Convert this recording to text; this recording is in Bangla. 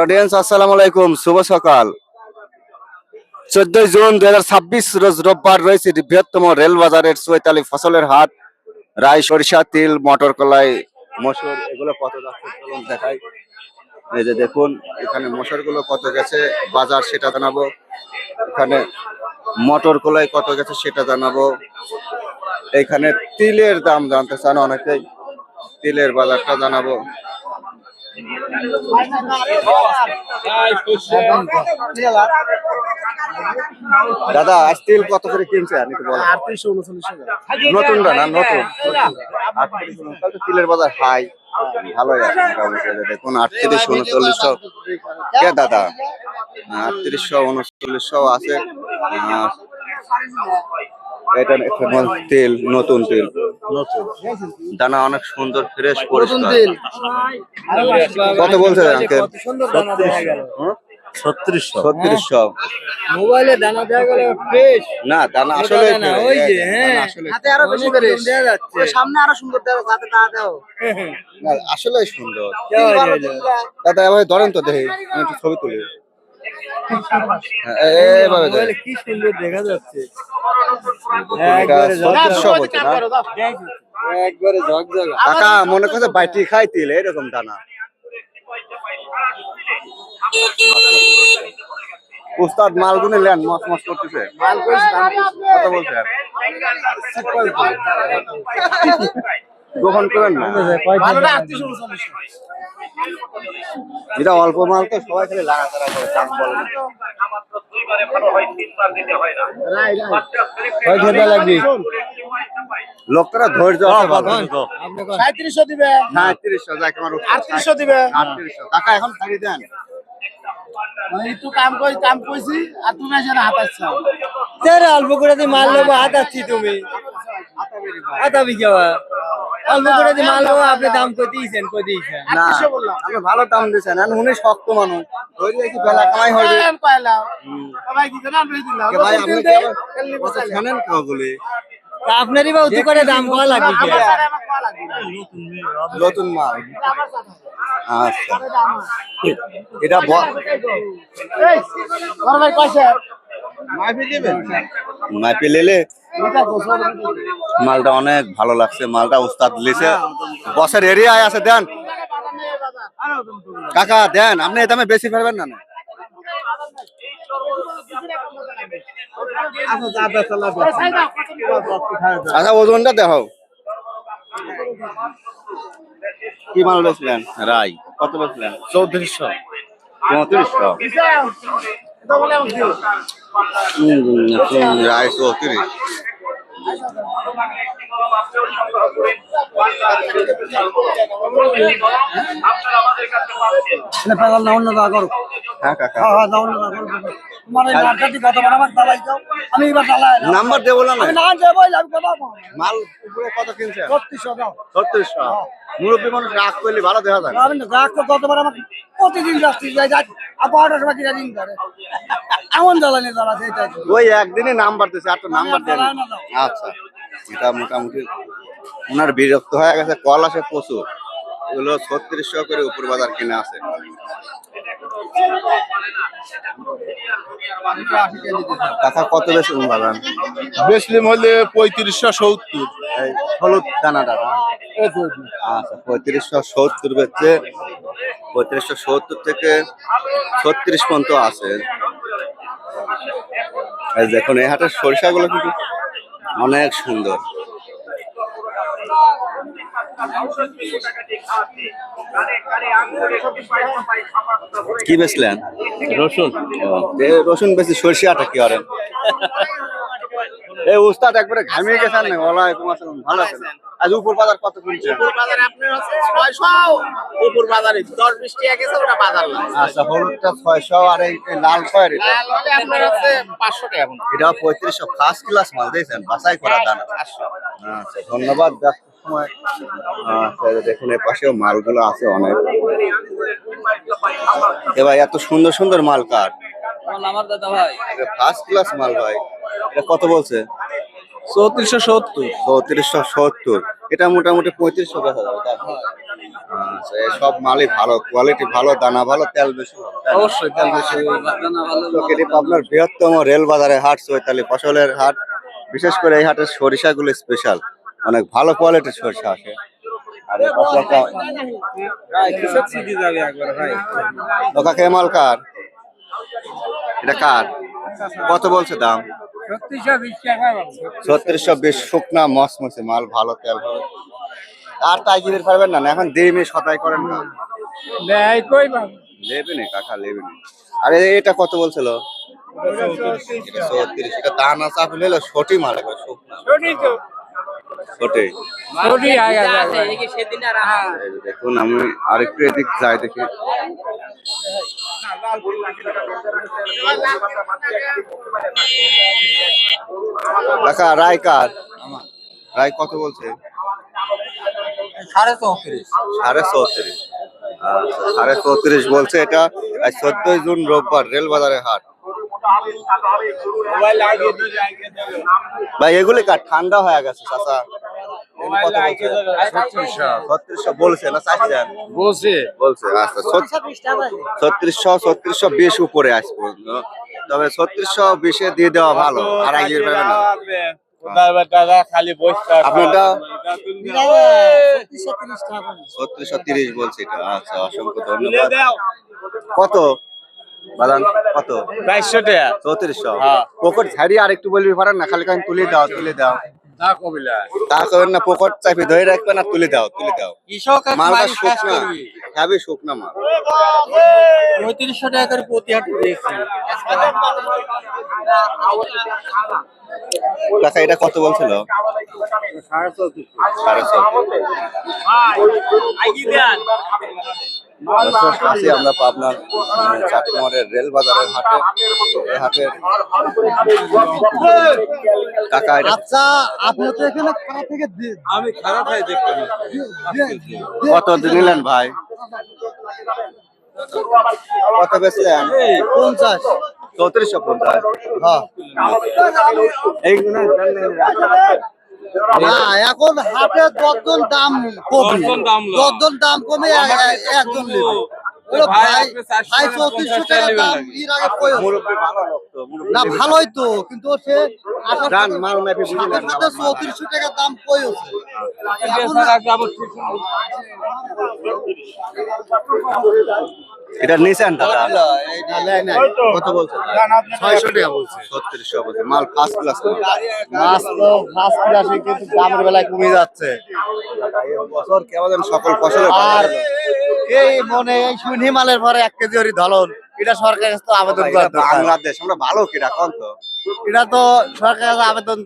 অডিয়েন্স আসসালামু আলাইকুম, শুভ সকাল। 14 জুন 2026 রোজ রোববার রয়েছে বৃহত্তম রেল বাজারের চৈতালি ফসলের হাট। রাই, সরিষা, তিল, মটর কলাই, মসুর এগুলো কত যাচ্ছে চলুন দেখাই। এই যে দেখুন, এখানে মসুর গুলো কত গেছে বাজার সেটা জানাবো, এখানে মটর কলাই কত গেছে সেটা জানাবো, এইখানে তিলের দাম জানতে চান অনেকেই, তিলের বাজারটা জানাবো। দাদা আজ তিল কত করে কিনছে আপনি একটু বলেন। 3839 নতুন না, নতুন 3839 তিলের বাজার হাই ভালোই আছে মোটামুটি। দেখুন 3839 কে দাদা, 3839 আছে। এটা তেল, নতুন তেল, দানা অনেক সুন্দর ফ্রেশ পরিষ্কার। কত বলছে আঙ্কেল? 3600। মোবাইলে দানা দেয়া গেল ফ্রেশ না, দানা আসলে ওই যে হাতে আরো বেশি ফ্রেশ দেয়া যাচ্ছে, সামনে আরো সুন্দর দেয়া হাতে তা দাও। না আসলে সুন্দর দাদা, এভাবে ধরেন তো দেখি, আমি একটু ছবি তুলি। এইভাবে মোবাইলে কি সুন্দর দেখা যাচ্ছে, একবারে 3600 বলছে না, একবারে ঝকঝকা। কাকা মনে করছে বাইটি খাই তিল এরকম দানা। উস্তাদ মাল গুনে লেন, মস মস করতেছে। মাল কইছি দাম কত বলছেন? গোপন করেন না, ভালোটা 3839। এটা অল্প মাল তো সবাই খালি লাগাতারা করে দাম বলে না। কয় ঘন্টা লাগবে? লোকটা ধৈর্য আছে ভালো। 3700 দিবে, 3700 যাক আমার 3800 দিবে। 3800 টাকা এখন ছাড়ি দেন। মানে একটু কাম কইছি আর তুমি এসে না হাতাচ্ছো। তেরে অল্প করে দিয়ে মাল নেবো, হাতাচ্ছি তুমি হাতাবি কেবা অল্প করে দিয়ে মাল নেবো, আপনি দাম কই দিয়েছেন না আপনি ভালো দাম দিয়েছেন, আমি উনি শক্ত মানুষ, ধৈর্য কি বেলা কামাই হবে। সবাই কি জানেন আমি দিলাম কে ভাই আপনি কি আবার জানেন কাগলে তা আপনারই বা উঁচু করে দাম কয়া লাগবে কে? নতুন মাল। আচ্ছা এটা ভাই কইছে মাইপে লেলে মালটা অনেক ভালো লাগছে, মালটা উস্তাদ লিছে, বসের এরিয়ায় আছে। দেন কাকা দেন, আপনি এই দামে বেশি ফেলবেন না। আচ্ছা ওজনটা দেখো, কি মাল বেচলেন? রাই কত বেচলেন? 3400। 3400 রাই 34। হ্যাঁ কাকা নাম্বার দেবো না, মাল উপরে কত কিনছে? 3600। মুরব্বী মানুষ রাগ করলে ভালো দেখা যায়। প্রতিদিন যাচ্ছি আবার কিনা দিন ধরে এমন জ্বালানি জ্বালাচ্ছে এটা। ওই একদিনে নাম্বার দিচ্ছে, আর তো নাম্বার দেন। আচ্ছা এটা মোটামুটি ওনার বিরক্ত হয়ে গেছে, কল আসে প্রচুর, এগুলো 3600 করে উপর বাজার কিনে আছে। কাকা কত বেশি বাগান? বেসলিম হলে 3570। এই হলুদ দানা দানা। আচ্ছা 3570 বেচছে, 3570 থেকে 36 পর্যন্ত আছে। এই দেখুন এই হাটের সরিষাগুলো কিন্তু অনেক সুন্দর। কি বেচলেন? রসুন। রসুন বেশি, সরিষাটা কি করেন? এই উস্তাদ একবারে ঘামিয়ে গেছেন না? ওয়ালাইকুম আসসালাম, ভালো আছেন? আজ উপর বাজার কত কিনছেন? উপর বাজার আপনার হচ্ছে 600, উপর বাজারে 10-20 টাকা গেছে, ওটা বাজার না। আচ্ছা হলুদটা 600 আর এই লাল খয়ের লাল হলে আপনার হচ্ছে 500 টাকা এখন। এটা 3500 ফার্স্ট ক্লাস মাল দিয়েছেন, বাছাই করা দানা। আচ্ছা ধন্যবাদ। সময় দেখুন এর পাশেও মালগুলো আছে অনেক। এ ভাই এত সুন্দর সুন্দর মাল কার? আমার দাদা ভাই, ফার্স্ট ক্লাস মাল ভাই। এটা কত বলছে? 3470। 3470। এটা মোটামুটি 3500 বেচা যাবে তাই? আচ্ছা, এই সব মালই ভালো, কোয়ালিটি ভালো, দানা ভালো, তেল বেশি ভালো, তাই না? অবশ্যই তেল বেশি দানা ভালো। তো এটি আপনার বৃহত্তম রেল বাজারে হাট, চৈতালি ফসলের হাট। বিশেষ করে এই হাটের সরিষাগুলো স্পেশাল, অনেক ভালো কোয়ালিটির সরিষা আসে। আর এই পাশে একটা কৃষক সিটি যাবে একবার ভাই। লোকা কেমাল কার, এটা কার, কত বলছে দাম? 3620 টাকা। 3620। শুকনা মসমসে মাল, ভালো তেল হবে। আর তাই কিনতে পারবেন না, এখন দেমি সদাই করেন না। দেয় কই বাবা? লেবে নি কাকা, লেবে নি। আরে এটা কত বলছিল? এটা 34। এটা দানা চাপ নিলে ছোটি মাল, একবার শুকনা ছড়ি তো। ছোটি। ছড়ি আয়া যাবে। এই কি সেদিন আর এই যে দেখুন, আমি আরেকটু এদিক যাই দেখি। কাকা রায় কার? রায় কত বলছে? 34.5। 34.5। আচ্ছা, 34.5 বলছে। এটা আজ 14 জুন রোববার, রেল বাজারে হাট। মোবাইল লাগিয়ে দিই, লাগিয়ে দেবে। ভাই এগুলি কার ঠান্ডা হয়ে গেছে চাচা? এগুলি কত বলছে? 3600 বলছে না চাইছেন? বলছে। বলছে আচ্ছা 3620 উপরে আজ পর্যন্ত। তবে 3620 দিয়ে দেওয়া ভালো, আর আগে পারবে না। দাদা খালি বসে আপনারটা 3630 টাকা। 3630 বলছে এটা। আচ্ছা, অসংখ্য ধন্যবাদ। কত বাদাম কত? 2200 টাকা। 3400। হ্যাঁ। পকেট ঝাড়ি আর একটু বলবি পারেন না, খালি কারণ তুলে দাও, তুলে দাও। না কবিলা। তা করেন না, পকেট চাপি ধরে রাখবেন আর তুলে দাও, তুলে দাও। কৃষক আর মালটা মানুষ কাজ শুকনা, করবি। হ্যাভি শুকনা মাল। 3500 টাকা করে প্রতি হাটে দিয়েছি। কাকা এটা কত বলছিল? 34.5। আসি আমরা পাবনার চাটমোহরের রেল বাজারের হাটে। এই হাটের কাকা এটা আচ্ছা, আপনি তো এখানে কোথা থেকে আমি খারাপ হয় দেখতে না। কত নিলেন ভাই? কত বেচলেন? 50। 3450। হ্যাঁ। এইগুলো না, এখন হাটে দশজন দাম কমে, দশজন দাম লয়। দশজন দাম কমে একজন নেবে। ওরে ভাই, ভাই, আপনি 400 ভাই টাকা 3400 টাকা টাকা নেবেন দাম নাকি? এর আগে কই হতো? মুরব্বি ভালো লোক তো, মুরব্বি না নেবে। ভালোই তো, কিন্তু সে আসার দান সাথে- মাল মেপে বুঝে সাথে নেন না, সাথে মাল। 3400 টাকা দাম কই হচ্ছে? এখন এটা নিছেন দাদা? না, নেয় নাই। কত বলছেন? 600 টাকা বলছে। 3600 বলছে। মাল ফার্স্ট ক্লাস। মাছ তো ফার্স্ট ক্লাসে, কিন্তু দামের বেলায় কমে যাচ্ছে। বছর কেমন সকল ফসলের আর এই মনে এই শুনি মালের পরে 1 কেজি হরি ধলন, এটা সরকারের কাছে তো আবেদন করা দরকার। বাংলাদেশ আমরা ভালো কিনা কোন তো? এটা তো সরকারের কাছে আবেদন